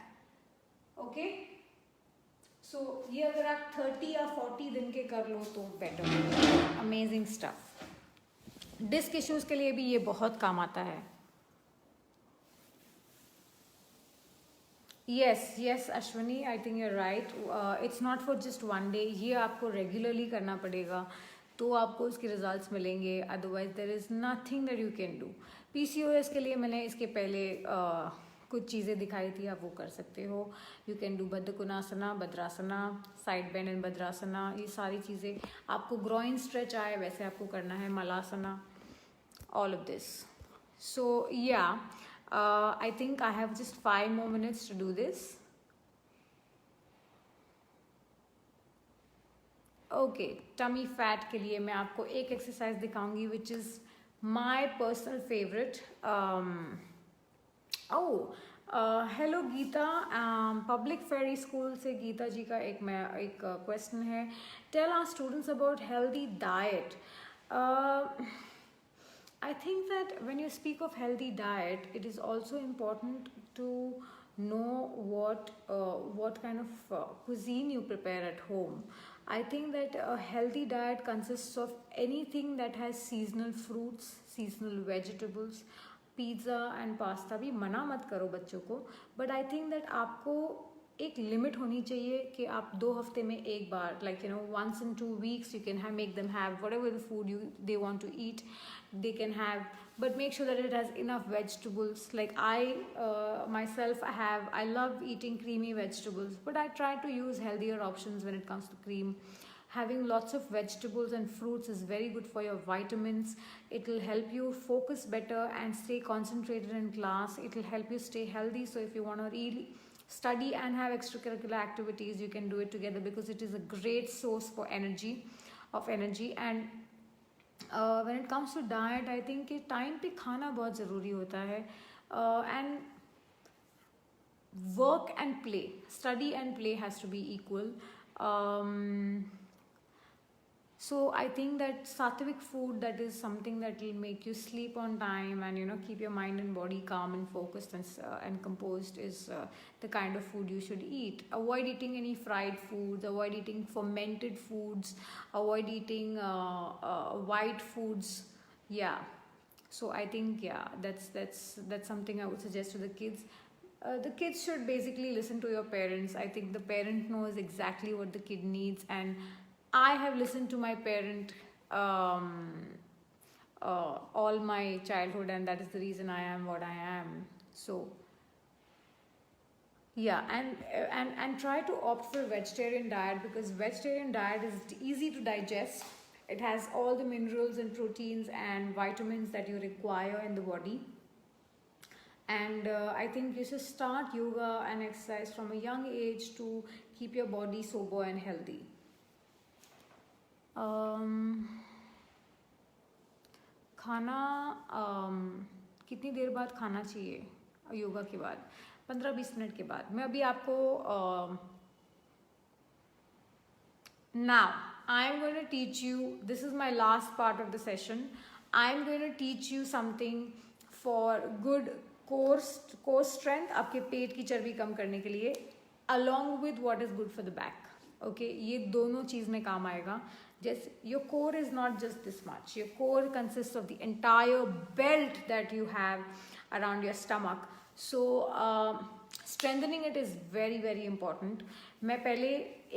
Okay? So ये अगर आप 30 या 40 दिन के कर लो तो better. Amazing stuff. Disc issues के लिए भी ये बहुत काम आता है. Yes, Ashwini, I think you're right. It's not for just one day. ये आपको regularly करना पड़ेगा तो आपको उसके results मिलेंगे. Otherwise, there is nothing that you can do. PCOS के लिए मैंने इसके पहले कुछ चीज़ें दिखाई थी, आप वो कर सकते हो. You can do बद्धकोनासना, भद्रासना, side bend and भद्रासना. ये सारी चीज़ें आपको groin stretch आए वैसे आपको करना है. मलासना, all of this. So yeah. I think I have just 5 more minutes to do this. Okay, tummy fat के लिए मैं आपको एक exercise दिखाऊंगी which is my personal favorite. Hello Geeta, Public Ferry School से गीता जी का एक question है. Tell our students about healthy diet. I think that when you speak of healthy diet, it is also important to know what kind of cuisine you prepare at home. I think that a healthy diet consists of anything that has seasonal fruits, seasonal vegetables. Pizza and pasta भी मना मत करो बच्चों को, but I think that आपको एक limit होनी चाहिए कि आप 2 हफ्ते में एक बार, like you know, once in 2 weeks you can make them have whatever the food they want to eat, they can have, but make sure that it has enough vegetables. Like myself, I love eating creamy vegetables, but I try to use healthier options when it comes to cream. Having lots of vegetables and fruits is very good for your vitamins. It will help you focus better and stay concentrated in class. It will help you stay healthy. So if you want to really study and have extracurricular activities, you can do it together, because it is a great source for energy. And when it comes to diet, I think कि time पे खाना बहुत ज़रूरी होता है. And work and play, study and play has to be equal. So I think that sattvic food, that is something that will make you sleep on time and, you know, keep your mind and body calm and focused and composed, is the kind of food you should eat. Avoid eating any fried foods, avoid eating fermented foods, avoid eating white foods. Yeah. So I think, yeah, that's something I would suggest to the kids. The kids should basically listen to your parents. I think the parent knows exactly what the kid needs, and I have listened to my parent all my childhood, and that is the reason I am what I am. So yeah, and try to opt for vegetarian diet, because vegetarian diet is easy to digest. It has all the minerals and proteins and vitamins that you require in the body. And I think you should start yoga and exercise from a young age to keep your body sober and healthy. खाना कितनी देर बाद खाना चाहिए योगा के बाद? 15-20 minute के बाद. मैं अभी आपको now I am going to teach you, this is my last part of the session, I am going to teach you something for good core strength, आपके पेट की चर्बी कम करने के लिए, along with what is good for the back. Okay, ये दोनों चीज़ में काम आएगा. Just your core is not just this much. Your core consists of the entire belt that you have around your stomach. So strengthening it is very very important. मैं पहले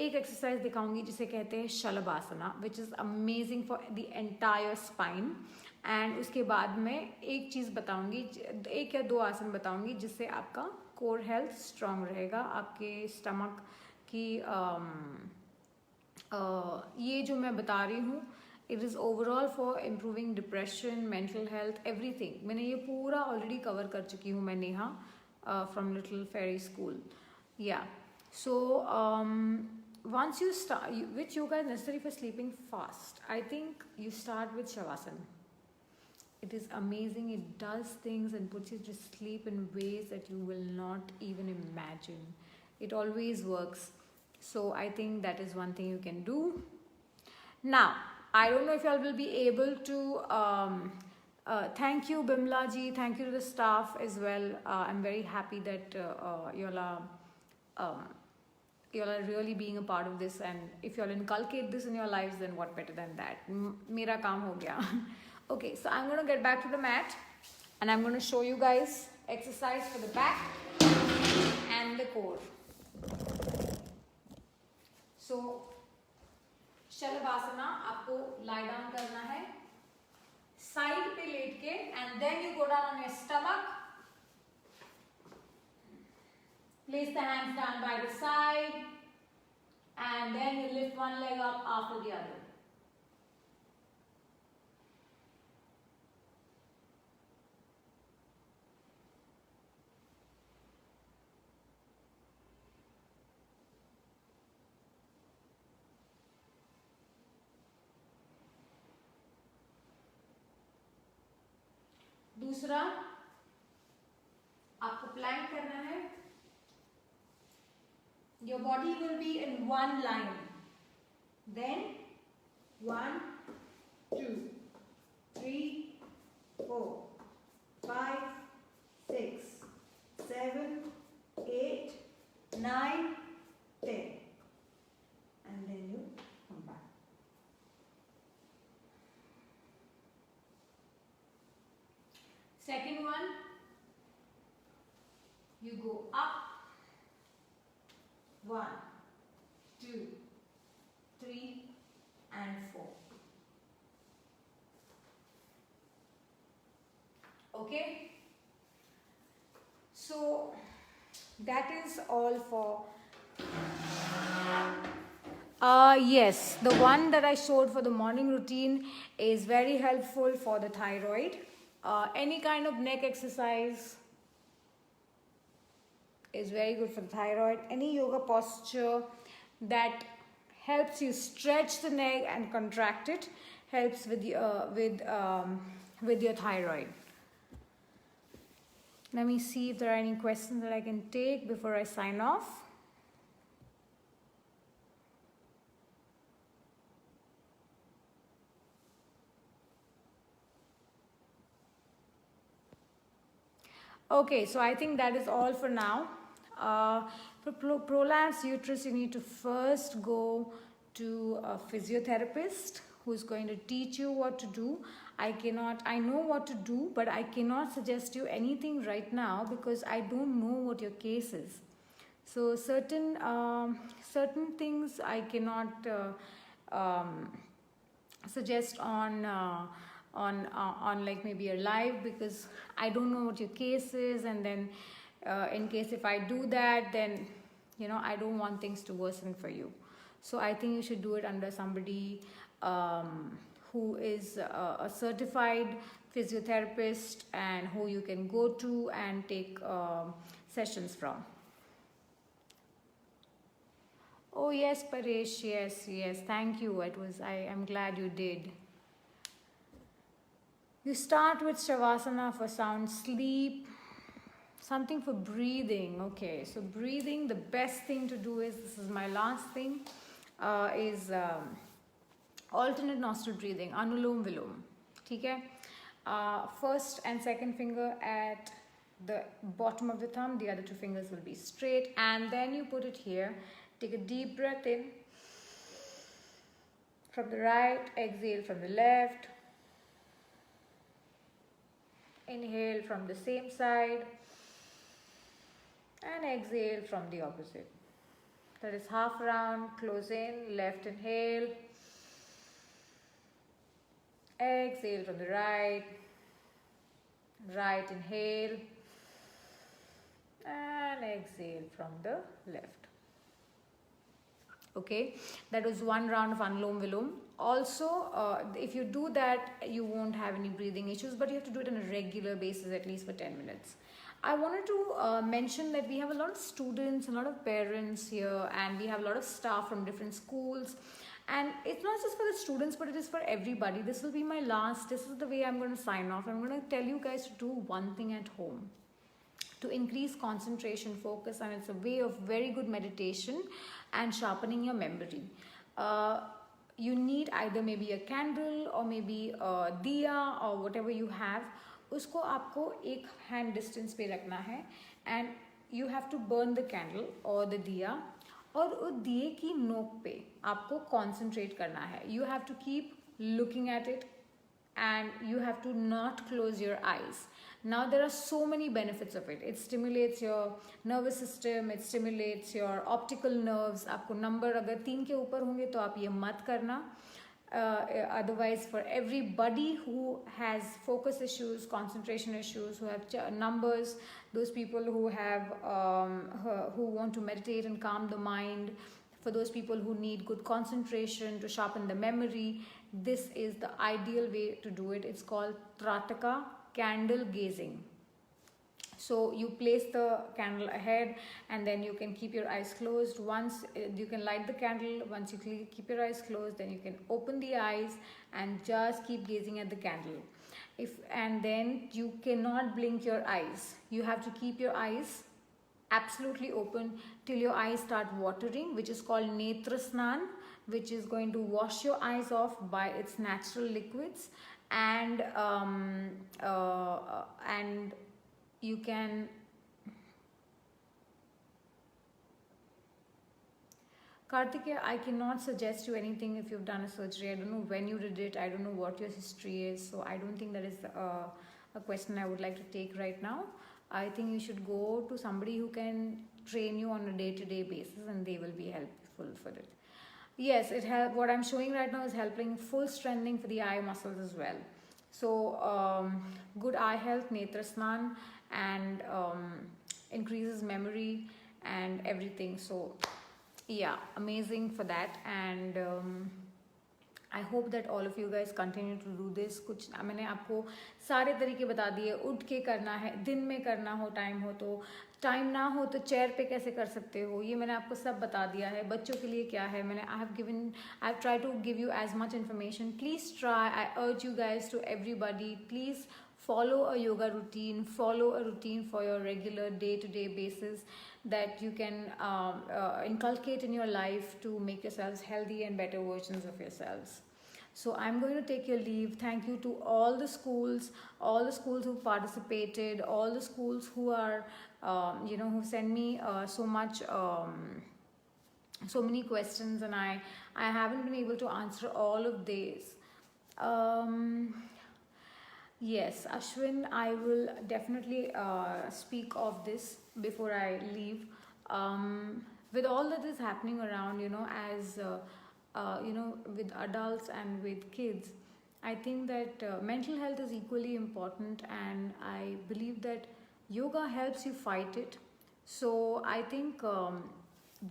एक exercise दिखाऊंगी जिसे कहते हैं शलभासना, which is amazing for the entire spine. And उसके बाद मैं एक चीज़ बताऊंगी, 1 या 2 आसन बताऊंगी जिससे आपका कोर हेल्थ स्ट्रांग रहेगा. आपके स्टमक की ये जो मैं बता रही हूँ, it is overall for improving depression, mental health, everything. मैंने ये पूरा ऑलरेडी कवर कर चुकी हूँ मैं, Neha from little fairy school. या so once you start, which yoga is necessary for sleeping fast? I think you start with Shavasana. It is amazing. It does things and puts you to sleep in ways that you will not even imagine. It always works. So I think that is one thing you can do. Now, I don't know if y'all will be able to, thank you Bimla ji, thank you to the staff as well. I'm very happy that y'all are really being a part of this, and if y'all inculcate this in your lives, then what better than that? Mera kaam ho gaya. Okay, so I'm going to get back to the mat and I'm going to show you guys exercise for the back and the core. So शलभासना आपको lie down करना है side पे late के, and then you go down on your stomach. Place the hands down by the side and then you lift one leg up after the other. दूसरा आपको Planck करना है. Your body will be in one line. Then 1, 2, 3, 4, 5, 6, 7, 8, 9, 10. And then you come back. Second one, you go up. 1, 2, 3, and 4. Okay? So that is all for yes, the one that I showed for the morning routine is very helpful for the thyroid. Any kind of neck exercise is very good for the thyroid. Any yoga posture that helps you stretch the neck and contract it helps with your thyroid. Let me see if there are any questions that I can take before I sign off. Okay, so I think that is all for now. For prolapsed uterus, you need to first go to a physiotherapist who's going to teach you what to do. I know what to do, but I cannot suggest you anything right now because I don't know what your case is. So certain things I cannot suggest on like maybe your live, because I don't know what your case is, and then in case if I do that, then I don't want things to worsen for you. So I think you should do it under somebody who is a certified physiotherapist and who you can go to and take sessions from. Oh yes, Paresh, yes, thank you. I am glad you did. You start with Shavasana for sound sleep, something for breathing. Okay, so breathing, the best thing to do is, this is my last thing, is alternate nostril breathing, Anulom Vilom. Okay? First and second finger at the bottom of the thumb, the other two fingers will be straight, and then you put it here. Take a deep breath in from the right, exhale from the left. Inhale from the same side and exhale from the opposite. That is half round, close in, left inhale, exhale from the right, right inhale and exhale from the left. Okay, that was one round of Anulom Vilom. Also, if you do that, you won't have any breathing issues, but you have to do it on a regular basis, at least for 10 minutes. I wanted to mention that we have a lot of students, a lot of parents here, and we have a lot of staff from different schools. And it's not just for the students, but it is for everybody. This will be my last, this is the way I'm going to sign off. I'm going to tell you guys to do one thing at home to increase concentration, focus, and it's a way of very good meditation and sharpening your memory. You need either maybe a candle or maybe a diya or whatever you have. उसको आपको एक hand distance पे रखना है, and you have to burn the candle or the diya, और उस दिए की नोक पे आपको concentrate करना है. You have to keep looking at it and you have to not close your eyes. Now there are so many benefits of it. It stimulates your nervous system, it stimulates your optical nerves. आपको number अगर 3 के ऊपर होंगे तो आप ये मत करना. Otherwise, for everybody who has focus issues, concentration issues, who have numbers, those people who have who want to meditate and calm the mind, for those people who need good concentration to sharpen the memory, this is the ideal way to do it. It's called Trataka, candle gazing. So you place the candle ahead and then you can keep your eyes closed. Once you can light the candle, once you keep your eyes closed, then you can open the eyes and just keep gazing at the candle. And then you cannot blink your eyes. You have to keep your eyes absolutely open till your eyes start watering, which is called Netra Snan, which is going to wash your eyes off by its natural liquids, and you can Kartikeya, I cannot suggest you anything if you've done a surgery. I don't know when you did it. I don't know what your history is. So I don't think that is a question I would like to take right now. I think you should go to somebody who can train you on a day-to-day basis, and they will be helpful for it. Yes, it help. What I'm showing right now is helping full strengthening for the eye muscles as well. So good eye health, netra snan, and increases memory and everything. So yeah, amazing for that. And I hope that all of you guys continue to do this. कुछ मैंने आपको सारे तरीके बता दिए. उठ के करना है, दिन में करना हो, टाइम हो तो, टाइम ना हो तो चेयर पे कैसे कर सकते हो, ये मैंने आपको सब बता दिया है. बच्चों के लिए क्या है, मैंने I have try to give you as much information. Please try, I urge you guys to everybody, please follow a yoga routine, follow a routine for your regular day-to-day basis that you can inculcate in your life to make yourselves healthy and better versions of yourselves. So I'm going to take your leave. Thank you to all the schools who participated, all the schools who are who send me so many questions, and I haven't been able to answer all of these. Yes, Ashwin, I will definitely speak of this before I leave. With all that is happening around, as with adults and with kids, I think that mental health is equally important, and I believe that yoga helps you fight it. So I think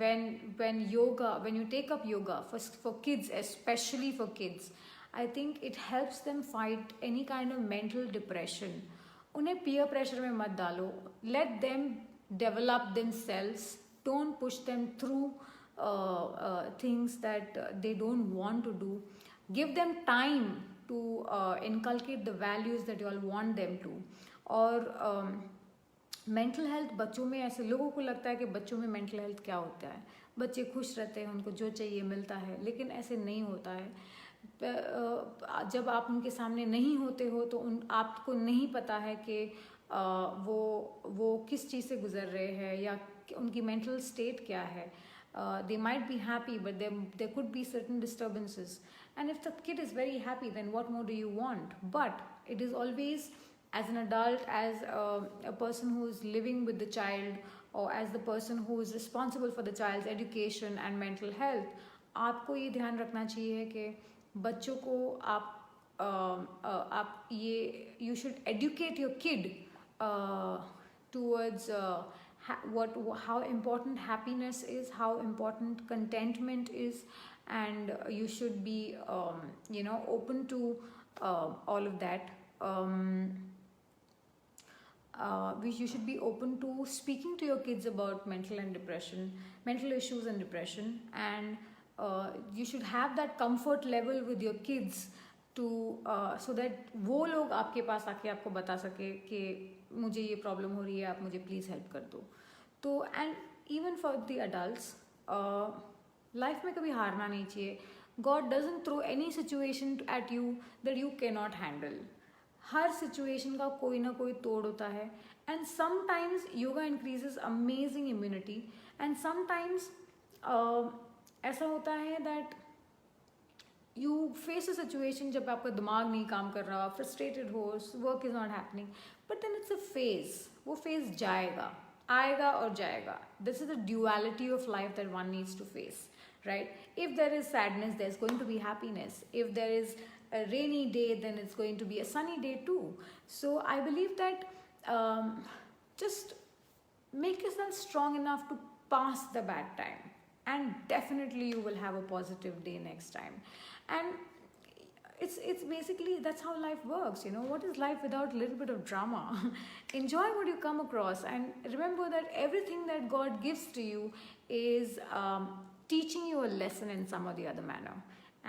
when you take up yoga for kids, especially for kids, I think it helps them fight any kind of mental depression. उन्हें peer pressure में मत डालो. Let them develop themselves. Don't push them through things that they don't want to do. Give them time to inculcate the values that you all want them to. और mental health बच्चों में, ऐसे लोगों को लगता है कि बच्चों में मेंटल हेल्थ क्या होता है, बच्चे खुश रहते हैं, उनको जो चाहिए मिलता है, लेकिन ऐसे नहीं होता है. जब आप उनके सामने नहीं होते हो तो आपको नहीं पता है कि वो किस चीज़ से गुजर रहे हैं या उनकी मेंटल स्टेट क्या है. They might be happy, but there could be certain disturbances. And if the kid is very happy, then what more do you want? But it is always, as an adult, as a person who is living with the child, or as the person who is responsible for the child's education and mental health, आपको ये ध्यान रखना चाहिए कि बच्चों को आप ये you should educate your kid towards how important happiness is, how important contentment is, and you should be open to all of that. You should be open to speaking to your kids about mental issues and depression, and you should have that comfort level with your kids to so that वो लोग आपके पास आके आपको बता सके कि मुझे ये प्रॉब्लम हो रही है, आप मुझे प्लीज़ हेल्प कर दो. तो and even for the adults, life में कभी हारना नहीं चाहिए. God doesn't throw any situation at you that you can not handle. हर सिचुएशन का कोई ना कोई तोड़ होता है. And sometimes yoga increases amazing immunity, and sometimes ऐसा होता है that you face a situation जब आपका दिमाग नहीं काम कर रहा, फ्रस्ट्रेटेड हो, work is not happening, but then it's a phase. वो फेज जाएगा, आएगा और जाएगा. This is the duality of life that one needs to face, right? If there is sadness, there's going to be happiness. If there is a rainy day, then it's going to be a sunny day too. So I believe that just make yourself strong enough to pass the bad time, and definitely you will have a positive day next time. And it's basically, that's how life works. What is life without a little bit of drama? Enjoy what you come across, and remember that everything that God gives to you is teaching you a lesson in some or the other manner.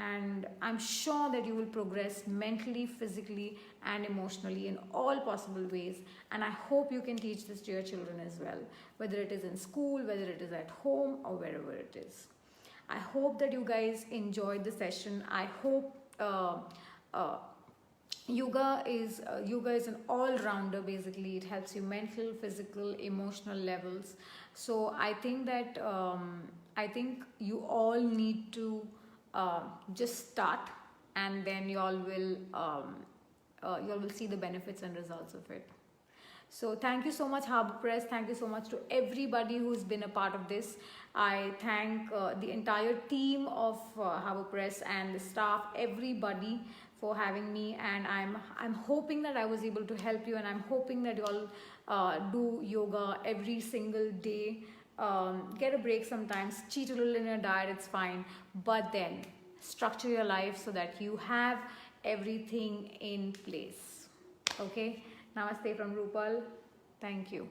And I'm sure that you will progress mentally, physically, and emotionally in all possible ways. And I hope you can teach this to your children as well, whether it is in school, whether it is at home, or wherever it is. I hope that you guys enjoyed the session. I hope yoga is an all-rounder. Basically, it helps you mental, physical, emotional levels. So I think that I think you all need to just start, and then you all will see the benefits and results of it. So thank you so much, Harbor Press. Thank you so much to everybody who's been a part of this. I thank the entire team of Harbor Press and the staff, everybody, for having me. And I'm hoping that I was able to help you, and I'm hoping that you all do yoga every single day. Get a break sometimes, cheat a little in your diet, it's fine. But then structure your life so that you have everything in place. Okay? Namaste from Rupal. Thank you.